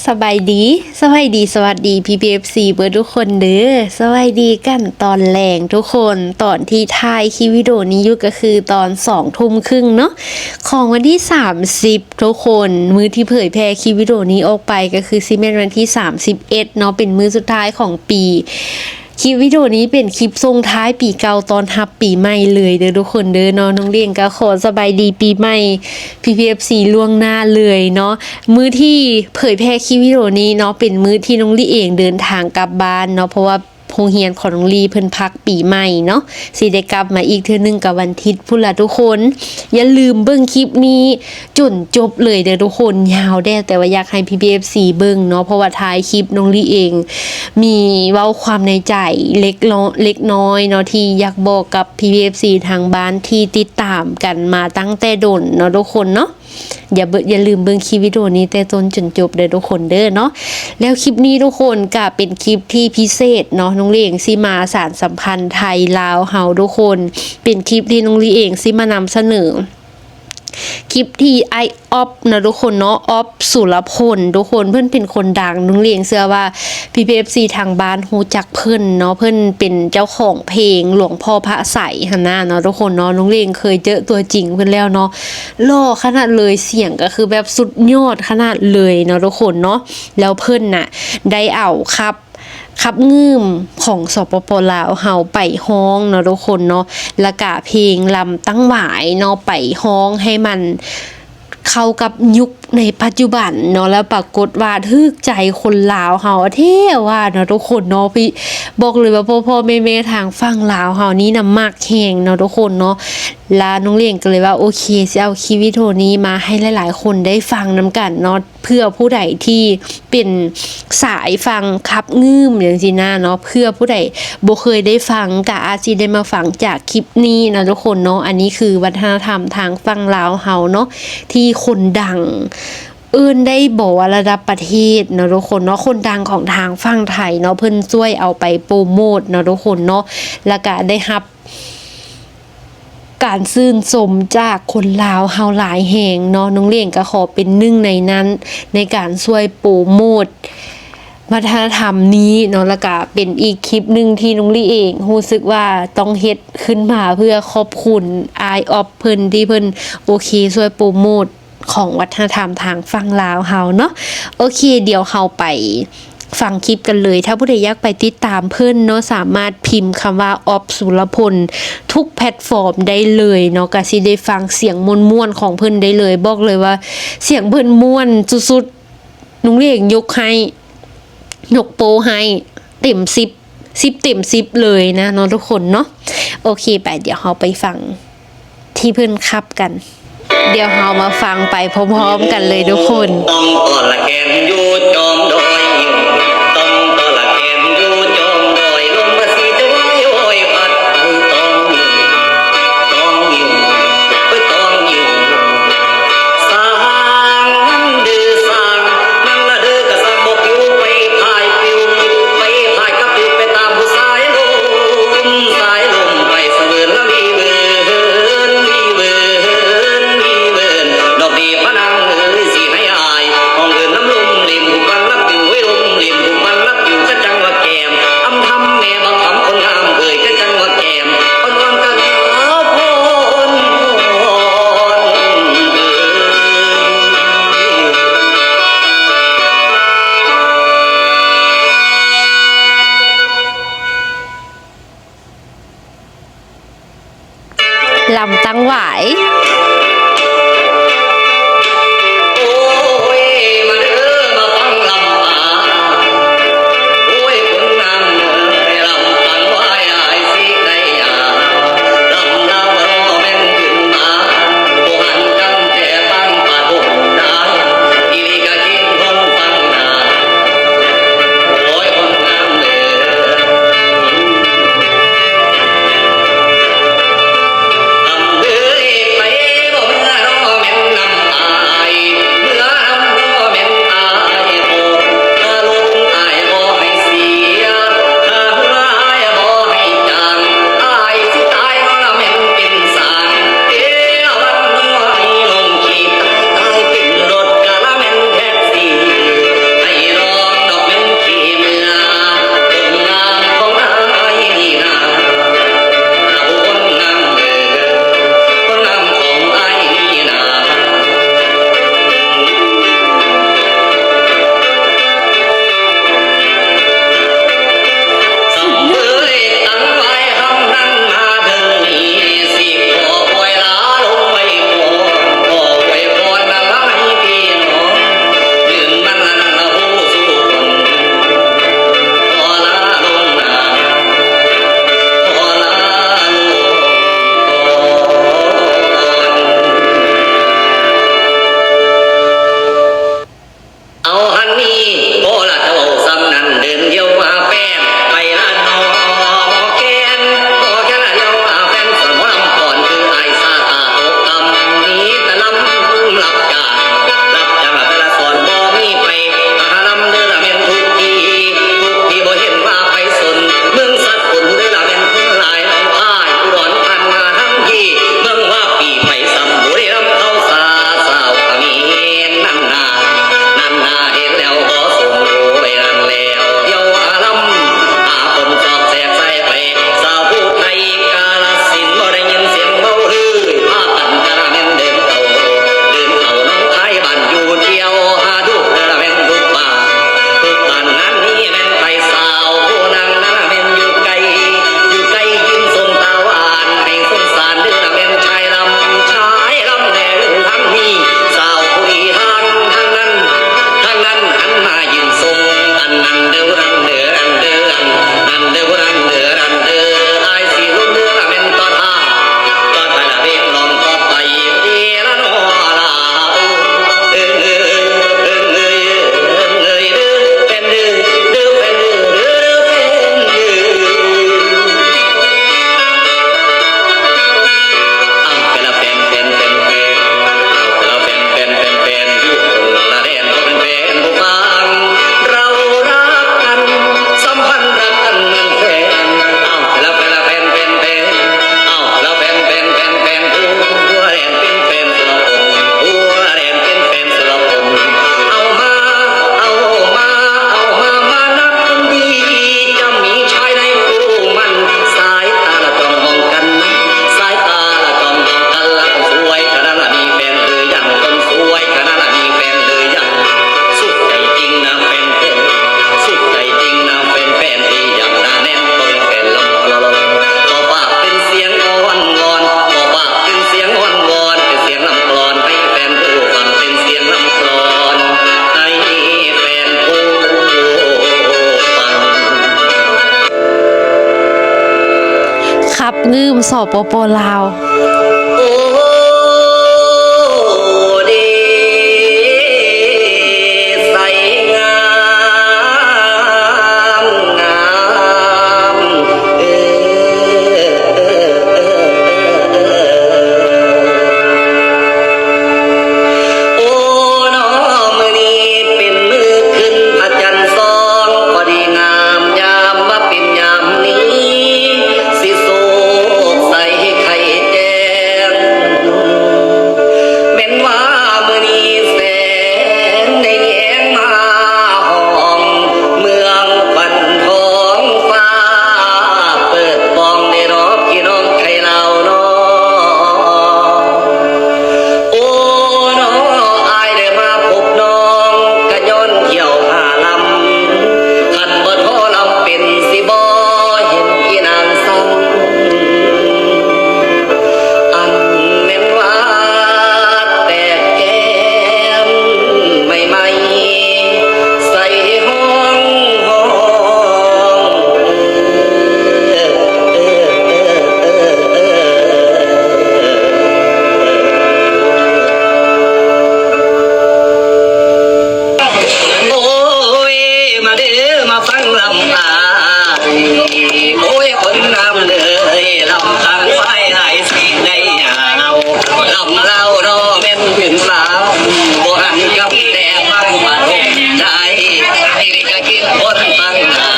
สบายดีสวัสดีสวัสดี PPFC เบอร์ทุกคนเด้อสวัสดีกันตอนแรงทุกคนตอนที่ถ่ายคลิปวิดีโอนี้อยู่ก็คือตอน20:30เนาะของวันที่30ทุกคนมื้อที่เผยแพร่คลิปวิดีโอนี้ออกไปก็คือซิเมนวันที่31เนาะเป็นมื้อสุดท้ายของปีคลิปวิดีโอนี้เป็นคลิปส่งท้ายปีเก่าตอนรับปีใหม่เลยเด้อทุกคนเด้อเนาะน้องเลี้ยงก็ขอสบายดีปีใหม่ PPFC ล่วงหน้าเลยเนาะมื้อที่เผยแพร่คลิปวิดีโอนี้เนาะเป็นมื้อที่น้องลี่เองเดินทางกลับบ้านเนาะเพราะว่าโรงเรียนของน้องลีเพิ่นพักปีใหม่เนาะสิได้กลับมาอีกเทื่อนึงกับวันอาทิตย์พุ่นล่ะทุกคนอย่าลืมเบิ่งคลิปนี้จนจบเลยเด้อทุกคนยาวแด้แต่ว่าอยากให้ PPFC เบิ่งเนาะเพราะว่าท้ายคลิปน้องลีเองมีเว้าความในใจเล็กน้อยเนาะที่อยากบอกกับ PPFC ทางบ้านที่ติดตามกันมาตั้งแต่ดนเนาะทุกคนเนาะอย่าลืมเบิ่งคลิปวิดีโอนี้แต่ต้นจนจบเด้อทุกคนเด้อเนาะแล้วคลิปนี้ทุกคนก็เป็นคลิปที่พิเศษเนาะน้องเลี้ยงสิมาสานสัมพันธ์ไทยลาวเฮาทุกคนเป็นคลิปที่น้องลีเองสิมานำเสนอคลิปที่ไอออฟนะทุกคนเนาะออฟสุรพลทุกคนเพื่อนเป็นคนดังน้องเลี้ยงเชื่อว่า PPFC ทางบ้านฮู้จักเพิ่นเนาะเพิ่นเป็นเจ้าของเพลงหลวงพ่อพระใสหั่นน่ะเนาะทุกคนเนาะน้องเลี้ยงเคยเจอตัวจริงเพิ่นแล้วเนาะหล่อขนาดเลยเสียงก็คือแบบสุดยอดขนาดเลยเนาะทุกคนเนาะแล้วเพิ่นน่ะได้เอาครับงืมของสปป.ลาวเฮาไปฮ้องเนาะทุกคนเนาะแล้วก็เพลงลำตั้งหวายเนาะไปฮ้องให้มันเข้ากับยุคในปัจจุบันเนาะแล้วปรากฏว่าทึกใจคนลาวเฮาแท้ว่าเนาะทุกคนเนาะพี่บอกเลยว่าพ่อแม่ทางฝั่งลาวเฮานี่น่ะมักแฮงเนาะทุกคนเนาะลาน้องเลี้ยงก็เลยว่าโอเคสิเอาคลิปวิดีโอนี้มาให้หลายๆคนได้ฟังนำกันเนาะเพื่อผู้ใดที่เป็นสายฟังคับงืมอย่างซี่นะเนาะเพื่อผู้ใดบ่เคยได้ฟังก็อาจสิได้มาฟังจากคลิปนี้นะทุกคนเนาะอันนี้คือวัฒนธรรมทางฝั่งลาวเฮาเนาะที่คนดังได้บอกว่าระดับประเทศเนาะทุกคนเนาะคนดังของทางฝั่งไทยเนาะเพิ่นช่วยเอาไปโปรโมทเนาะทุกคนเนาะแล้วก็ได้รับการชื่นชมจากคนลาวเฮาหลายแห่งเนาะน้องเลี้ยงก็ขอเป็นหนึ่งในนั้นในการช่วยโปรโมทวัฒนธรรมนี้เนาะแล้วก็เป็นอีกคลิปหนึ่งที่น้องลี่เองรู้สึกว่าต้องเฮ็ดขึ้นมาเพื่อขอบคุณอายออฟเพิ่นที่เพิ่นโอเคช่วยโปรโมทของวัฒนธรรมทางฝั่งลาวเฮาเนาะโอเคเดี๋ยวเฮาไปฟังคลิปกันเลยถ้าผู้ใดอยากไปติดตามเพิ่นเนาะสามารถพิมพ์คำว่าออฟสุรพลทุกแพลตฟอร์มได้เลยเนาะก็สิได้ฟังเสียงม่วนๆของเพิ่นได้เลยบอกเลยว่าเสียงเพิ่นม่วนสุดๆน้องเลี้ยงยกโปรให้เต็ม10เต็ม10เลยนะเนาะทุกคนเนาะโอเคไปเดี๋ยวเราไปฟังที่เพิ่นคับกันเดี๋ยวเรามาฟังไปพร้อมๆกันเลยทุกคนต้องตอละแกนอยู่จอมดอยอยู่ต้องตอละแกนอยู่จอมดอยลมมาสีจะไว้โอยพัดต้องอยู่สร้างดื้อสร้างนั่นละเด้อกะสร้างบ่ผิวไปพายปิวไปพายกับปิวไปตามผู้สายลมไปเสวินละมีเวินดอกดีพะนางเอ้ยสิให้อายของเอิ้นน้ำลมริมผู้กันรับอยู่ไว้ลมริมผู้กันรับอยู่ก็จังว่าแก้มอำทำแม่บังคำคนงามเอ้ยก็จังว่าแก้มอ่อนๆกะขาวโพนลำตั้งหวายไป งืมสปปลาว โอ้เดใสงามงามเอโอ้น้อมื้อนี้เป็นมื้อขึ้นพระจันทร์ส่องพอดีงามยามมาเป็นยามนี้สิโศกใสไข่แจ้งแม่นว่ามื้อนี้แสงได้แยงมาห้องเมืองปันท้องฟ้าเปิดปองได้รอบพี่น้องไทยลาวน้อ โอ้น้ออายได้มาพบน้องกะย้อนเที่ยวหาลำคันบ่ท้อลำเป็นสิบ่เห็นอีนางซ้ำอันแม่นว่าแต่แก้มใหม่ๆใส่ห้องห้องเออเออเออเออโอ้ยมาเด้อมาฟังลำอาโอ้ยคนงามเลยลำทางไฟหายสีในยาวลำเล่ารอแม่นเป็นสาวบ่หันกับแต่ฟังมาทมใจที่จะกินคนฟังนา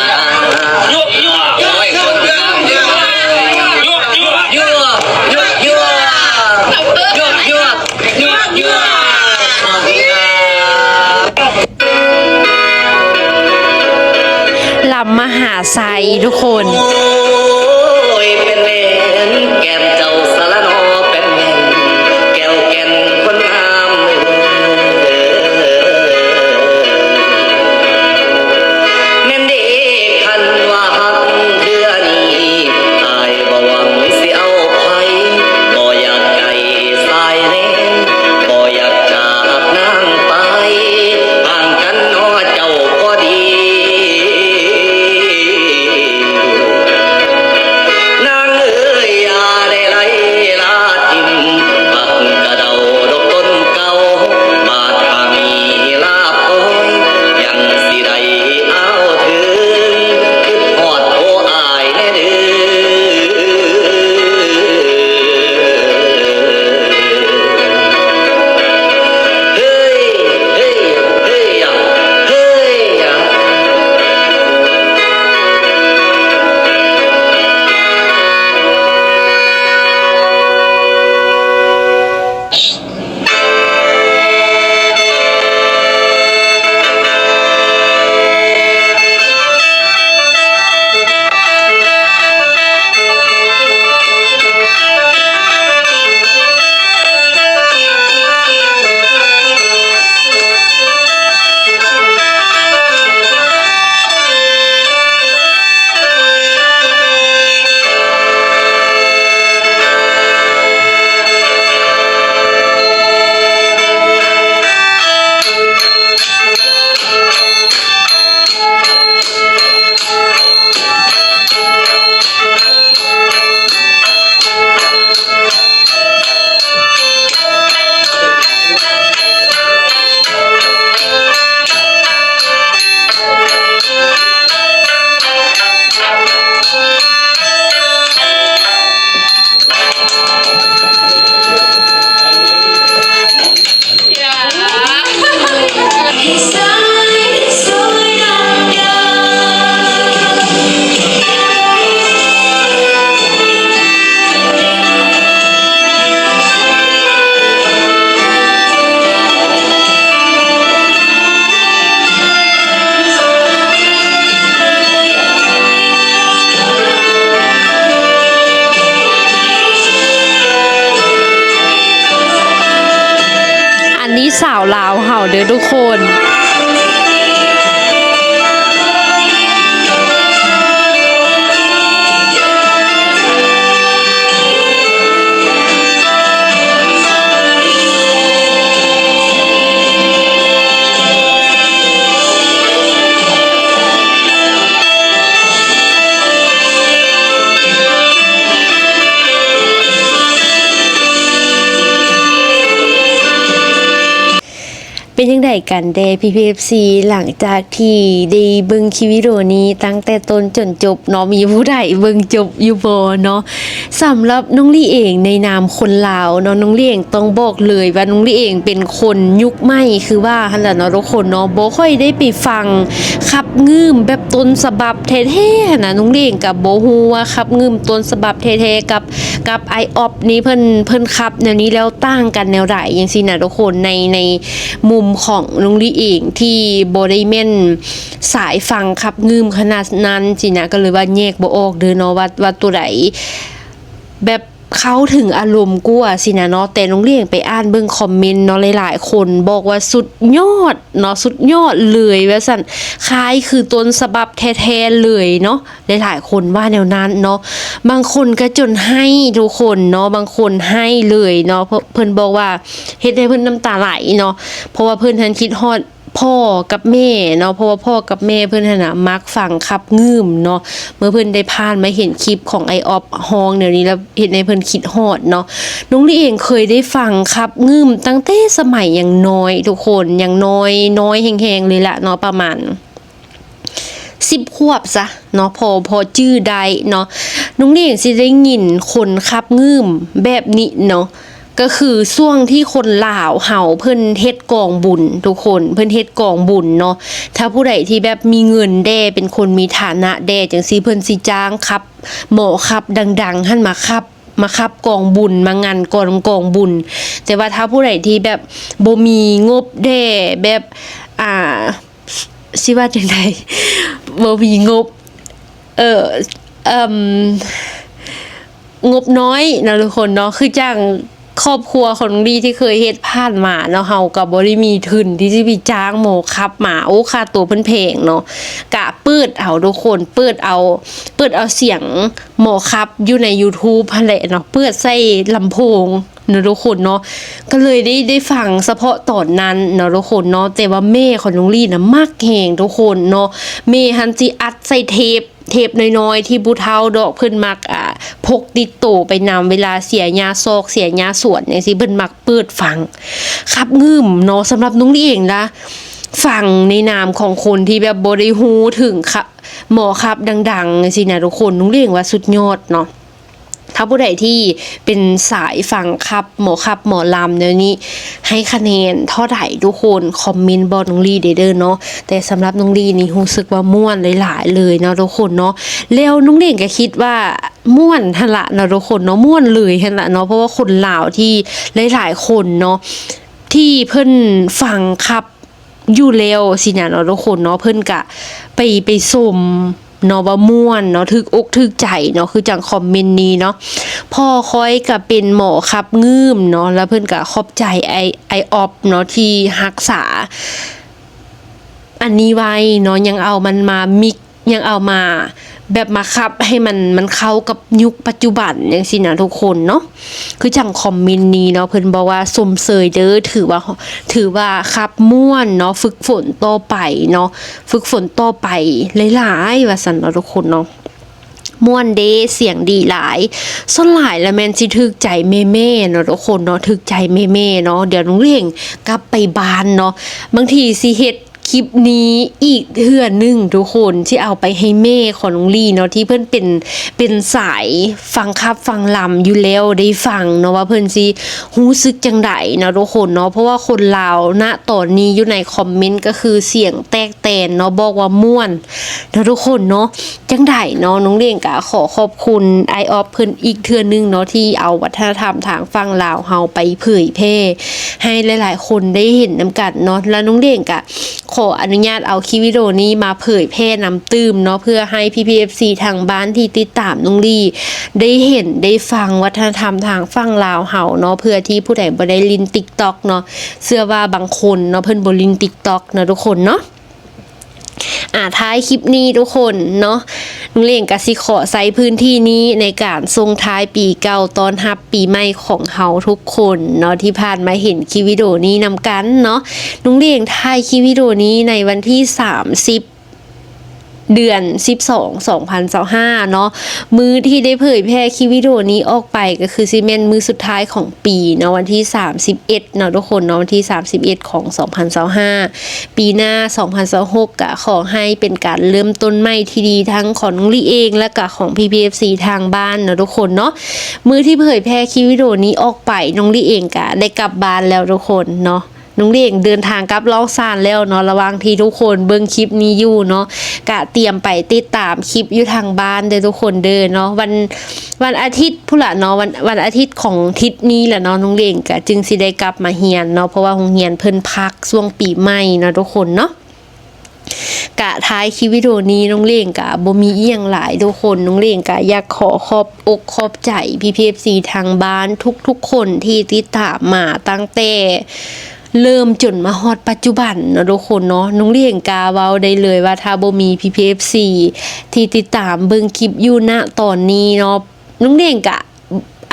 ยั่วยั่วโอ้ยคนงามเยอะยั่วยั่วยั่วยั่วยั่วยั่วยั่วยั่วยั่ว ลำมหาไซทุกคน โอ้ยเป็นเล่นแก้มเจ้าสารนอเป็นแม่นแก้วแก่นคนงามแม่นเด็กคันว่าหักเดือนี้อายบ่หวังสิเอาไผบ่อยากไกลสายเล่นบ่อยากจากนางไปห่างกันน้อเจ้าก็ดี นางเอ้ยอย่าได้ไหลลาทิมปักกระเดาดอกต้นเก่าบาดถ้ามีลาบโอยยังสิได้เอาถึงคิดฮอดโออายแน่เด้อเฮ้ยเฮ้ยเฮ้ยอ่ะเฮ้ยอ่ะ อันนี้สาวลาวเห่าเด้อทุกคน เป็นยังไงกันเด้PPFC หลังจากที่ได้เบิ่งคลิปวิดีโอนี้ตั้งแต่ต้นจนจบเนาะมีผู้ใดเบิ่งจบอยู่บ่เนาะสำหรับน้องลี่เองในนามคนลาวเนาะน้องลี่เองต้องบอกเลยว่าน้องลี่เองเป็นคนยุคใหม่คือว่าหั่นล่ะเนาะทุกคนเนาะบ่ค่อยได้ไปฟังขับงืมแบบต้นฉบับแท้ๆนะน้องลี่เองก็บ่ฮู้ว่าขับงืมต้นฉบับแท้ๆกับ iOp นี้เพิ่นขับแนวนี้แล้วต่างกันแนวใดจังซี่นะทุกคนในมุมของน้องลี่เองที่บ่ได้แม่นสายฟังขับงืมขนาดนั้นสินะก็เลยว่าแยกบ่ออกเด้อเนาะว่าตัวใดแบบเข้าถึงอารมณ์กว่าสินะเนาะแต่น้องเลี้ยงไปอ่านเบิ่งคอมเมนต์เนาะหลายๆคนบอกว่าสุดยอดเนาะสุดยอดเลยว่าซั่นคล้ายคือต้นฉบับแท้ๆเลยเนาะหลายๆคนว่าแนวนั้นเนาะบางคนก็จนให้ทุกคนเนาะบางคนให้เลยเนาะเพิ่นบอกว่าเฮ็ดให้เพิ่นน้ำตาไหลเนาะเพราะว่าเพิ่นทันคิดฮอดพ่อกับแม่เนาะเพราะว่าพ่อกับแม่เพิ่นน่ะมักฟังขับงืมเนาะเมื่อเพิ่นได้ผ่านมาเห็นคลิปของไอออฟฮองเดี๋ยวนี้แล้วเห็นให้เพิ่นคิดฮอดเนาะน้องลี่เองเคยได้ฟังขับงืมตั้งแต่สมัยยังน้อยทุกคนยังน้อยแฮงๆเลยล่ะเนาะประมาณ10 ขวบซะเนาะพอจื้อได้เนาะน้องลี่เองสิได้ยินคนขับงืมแบบนี้เนาะก็คือช่วงที่คนลาวเฮาเพิ่นเฮ็ดกองบุญทุกคนเพิ่นเฮ็ดกองบุญเนาะถ้าผู้ใดที่แบบมีเงินแด่เป็นคนมีฐานะแด่จังซี่เพิ่นสิจ้างครับหมอครับดังๆหั่นมาครับกองบุญมางานกองบุญแต่ว่าถ้าผู้ใดที่แบบบ่มีงบแด่แบบสิว่าจังได๋บ่มีงบงบน้อยนะทุกคนเนาะคือจ้างครอบครัวของน้องลี่ที่เคยเฮ็ดผ่านมาเนาะเฮาก็บ่ได้มีทุนที่สิไปจ้างหมอครับมาโอ้ค่าตัวเพิ่นแพงเนาะกะเปิดเอาทุกคนเปิดเอาเสียงหมอครับอยู่ใน YouTube หั่นแหละเนาะเปิดใส่ลำโพงเนาะทุกคนเนาะก็เลยได้ฟังเฉพาะตอนนั้นเนาะทุกคนเนาะแต่ว่าแม่ของน้องลี่น่ะมักแฮงทุกคนเนาะแม่หันสิอัดใส่เทปน้อยๆที่ผู้เฒ่าดอกเพิ่นมักพกติดโตไปนำเวลาเสียยาซอกเสียยาสวนจังซี่เพิ่นมักเปิดฟังครับงืมเนาะสำหรับน้องลี่เองนะฟังในนามของคนที่แบบบ่ได้ฮู้ถึงค่ะหมอครับดังๆจังซี่นะทุกคนน้องลี่เองว่าสุดยอดเนาะถ้าผู้ใดที่เป็นสายฟังครับหมอลำเดี๋ยวนี้ให้คะแนนเท่าไหร่ทุกคนคอมเมนต์บอกน้องลี่เด้อเนาะแต่สำหรับน้องลี่นี่รู้สึกว่าม่วนหลายๆเลยเนาะทุกคนเนาะแล้วน้องเด่งก็คิดว่าม่วนหั่นละเนาะทุกคนเนาะม่วนเลยหั่นละเนาะเพราะว่าคนลาวที่หลายๆคนเนาะที่เพิ่นฟังครับอยู่แล้วสินะเนาะทุกคนเนาะเพิ่นก็ไปชมเนาะว่าม่วนเนาะถึกอกถึกใจเนาะคือจังคอมเมนต์นี้เนาะพ่อคอยก็เป็นหมอครับงืมเนาะแล้วเพิ่นก็ขอบใจไอออฟเนาะที่รักษาอันนี้ไว้เนาะยังเอามันมามิกยังเอามาแบบมาคับให้มันเข้ากับยุคปัจจุบันจังซี่นะทุกคนเนาะคือจังคอมเมนต์นี้เนาะเพิ่นบอกว่าสมเสยเด้อถือว่าครับม่วนเนาะฝึกฝนต่อไปเนาะฝึกฝนต่อไปหลายๆว่าซั่นเนาะทุกคนเนาะม่วนเด้เสียงดีหลายส่วนหลายแล้วแม่นสิถึกใจแม่ๆเนาะทุกคนเนาะถึกใจแม่ๆเนาะเดี๋ยวน้องเร่งกลับไปบ้านเนาะบางทีสิเฮ็ดคลิปนี้อีกเทื่อนึงทุกคนที่เอาไปให้แม่ของน้องลี่เนาะที่เพิ่นเป็นสายฟังครับฟังลำอยู่แล้วได้ฟังเนาะว่าเพิ่นสิรู้สึกจังไดเนาะทุกคนเนาะเพราะว่าคนลาวณตอนนี้อยู่ในคอมเมนต์ก็คือเสียงแตกแตนเนาะบอกว่าม่วนเนาะทุกคนเนาะจังไดเนาะน้องเด้งก็ขอขอบคุณไอออฟเพิ่นอีกเทื่อนึงเนาะที่เอาวัฒนธรรมทางฝั่งลาวเฮาไปเผยแพร่ให้หลายๆคนได้เห็นนำกันเนาะแล้วน้องเด้งก็ขออนุญาตเอาคลิปวิดีโอนี้มาเผยแพร่นำตื้มเนาะเพื่อให้ PPFC ทางบ้านที่ติดตามน้องลี่ได้เห็นได้ฟังวัฒนธรรมทางฝั่งลาวเฮาเนาะเพื่อที่ผู้ใดบ่ได้ลิน TikTok เนาะเชื่อว่าบางคนเนาะเพิ่นบ่ลิน TikTok เนาะทุกคนเนาะท้ายคลิปนี้ทุกคนเนาะน้องเล่งก็สิขอใช้พื้นที่นี้ในการส่งท้ายปีเก่าต้อนรับปีใหม่ของเฮาทุกคนเนาะที่ผ่านมาเห็นคลิปวิดีโอนี้นำกันเนาะน้องเล่งท้ายคลิปวิดีโอนี้ในวันที่30 เดือน 12 2025เนาะมือที่ได้เผยแพร่คลิปวิดีโอนี้ออกไปก็คือซีเมนมือสุดท้ายของปีเนาะวันที่31เนาะทุกคนเนาะวันที่31ของ2025ปีหน้า2026ก็ขอให้เป็นการเริ่มต้นใหม่ที่ดีทั้งของน้องลี่เองและก็ของ PPFC ทางบ้านเนาะทุกคนเนาะมือที่เผยแพร่คลิปวิดีโอนี้ออกไปน้องลี่เองก็ได้กลับบ้านแล้วทุกคนเนาะน้องเลี้ยงเดินทางกลับล่องซานแล้วเนาะระหว่างที่ทุกคนเบิ่งคลิปนี้อยู่เนาะกะเตรียมไปติดตามคลิปอยู่ทางบ้านเด้อทุกคนเด้อเนาะวันอาทิตย์พุ่นละเนาะวันอาทิตย์ของทิศนี้แหละเนาะน้องเลี้ยงก็จึงสิได้กลับมาเรียนเนาะเพราะว่าโรงเรียนเพิ่นพักช่วงปีใหม่เนาะทุกคนเนาะกะท้ายคลิปวิดีโอนี้น้องเล่งกะบ่มีอีหยังหลายทุกคนน้องเล่งกะอยากขอขอบอกขอบใจ PPFC ทางบ้านทุกๆคนที่ติดตามมาตั้งแต่เริ่มจนมาฮอดปัจจุบันเนาะทุกคนเนาะน้องเลี้ยงกาเว้าได้เลยว่าถ้าบ่มี PPFC ที่ติดตามเบิ่งคลิปอยู่ณตอนนี้เนาะน้องเลี้ยงกะ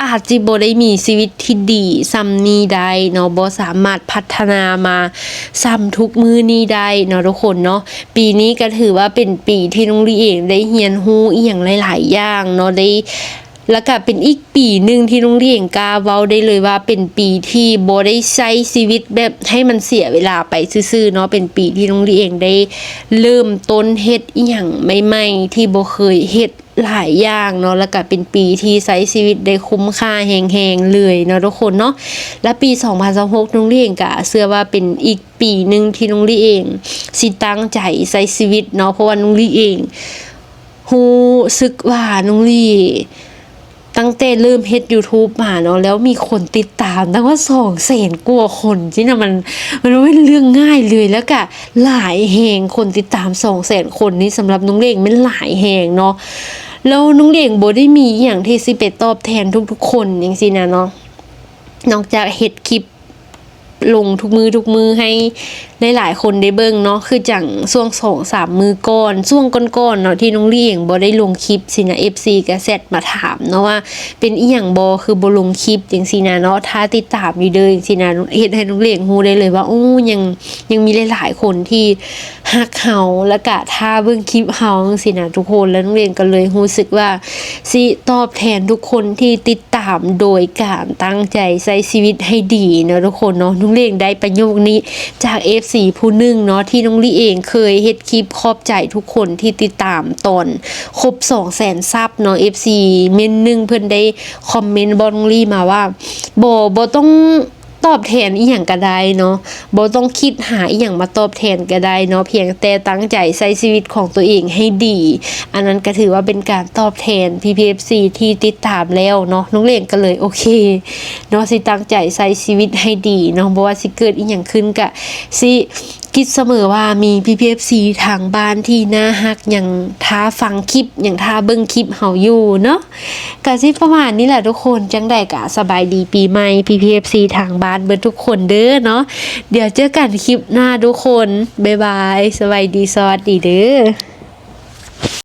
อาจจะบ่ได้มีชีวิตที่ดีซ้ำนี้ได้เนาะบ่สามารถพัฒนามาซ้ำทุกมื้อนี้ได้เนาะทุกคนเนาะปีนี้ก็ถือว่าเป็นปีที่น้องลีเองได้เรียนรู้อีหยังหลายๆอย่างเนาะได้แล้วก็เป็นอีกปีหนึ่งที่น้องเลี้ยงกล้าเว้าได้เลยว่าเป็นปีที่บ่ได้ใช้ชีวิตแบบให้มันเสียเวลาไปซื่อๆเนาะเป็นปีที่น้องเลี้ยงได้เริ่มต้นเฮ็ดอีหยังใหม่ๆที่บ่เคยเฮ็ดหลายอย่างเนาะแล้วก็เป็นปีที่ใช้ชีวิตได้คุ้มค่าแฮงๆเลยเนาะทุกคนเนาะและปี2026น้องเลี้ยงก็เชื่อว่าเป็นอีกปีหนึ่งที่น้องเลี้ยงสิตั้งใจใช้ชีวิตเนาะเพราะว่าน้องเลี้ยงรู้สึกว่าน้องเลี้ยงตั้งแต่เริ่มเฮ็ด YouTube มาเนาะแล้วมีคนติดตามตั้งว่า200,000กว่าคนที่น่ะมันไม่เป็นเรื่องง่ายเลยแล้วก็หลายแฮงคนติดตาม200,000คนนี่สำหรับน้องเลี้ยงมันหลายแฮงเนาะแล้วน้องเลี้ยงบ่ได้มีอีหยังที่สิไปตอบแทนทุกๆคนจังซี่นะเนาะนอกจากเฮ็ดคลิปลงทุกมือให้หลายๆคนได้เบิ่งเนาะคือจังช่วง 2-3 มื้อก่อนช่วงก่อนๆเนาะที่น้องลี่เองบ่ได้ลงคลิปสินะ FC ก็แซดมาถามเนาะว่าเป็นอีหยังบ่คือบ่ลงคลิปจังซี่นะเนาะถ้าติดตามอยู่เด้อจังซี่นะเฮ็ดให้น้องลี่ฮู้ได้เลยว่าโอ้ยังมีหลายๆคนที่ฮักเฮาแล้วก็ถ้าเบิ่งคลิปเฮาจังซี่นะทุกคนแล้วน้องลี่ก็เลยรู้สึกว่าสิตอบแทนทุกคนที่ติดตามโดยการตั้งใจใช้ชีวิตให้ดีเนาะทุกคนเนาะน้องลี่ได้ประโยคนี้จาก FC ผู้หนึ่งเนาะที่น้องลี่เองเคยเฮ็ดคลิปขอบใจทุกคนที่ติดตามตอนครบ 200,000 ซับเนาะ FC เมนนึงเพิ่นได้คอมเมนต์บอกน้องลี่มาว่าบ่ต้องตอบแทนอีหยังก็ได้เนาะบ่ต้องคิดหาอีหยังมาตอบแทนก็ได้เนาะเพียงแต่ตั้งใจใช้ชีวิตของตัวเองให้ดีอันนั้นก็ถือว่าเป็นการตอบแทน PPFC ที่ติดตามแล้วเนาะน้องเล่งก็เลยโอเคเนาะสิตั้งใจใช้ชีวิตให้ดีเนาะบ่ว่าสิเกิดอีหยังขึ้นก็สิคิดเสมอว่ามี PPFC ทางบ้านที่น่าฮักอย่างท้าฟังคลิปอย่างท้าเบิ่งคลิปเฮาอยู่เนาะก็สิประมาณนี้แหละทุกคนจังได๋ก็สบายดีปีใหม่ PPFC ทางบ้านเบิดทุกคนเด้อเนาะเดี๋ยวเจอกันคลิปหน้าทุกคนบ๊ายบายสวัสดีเด้อ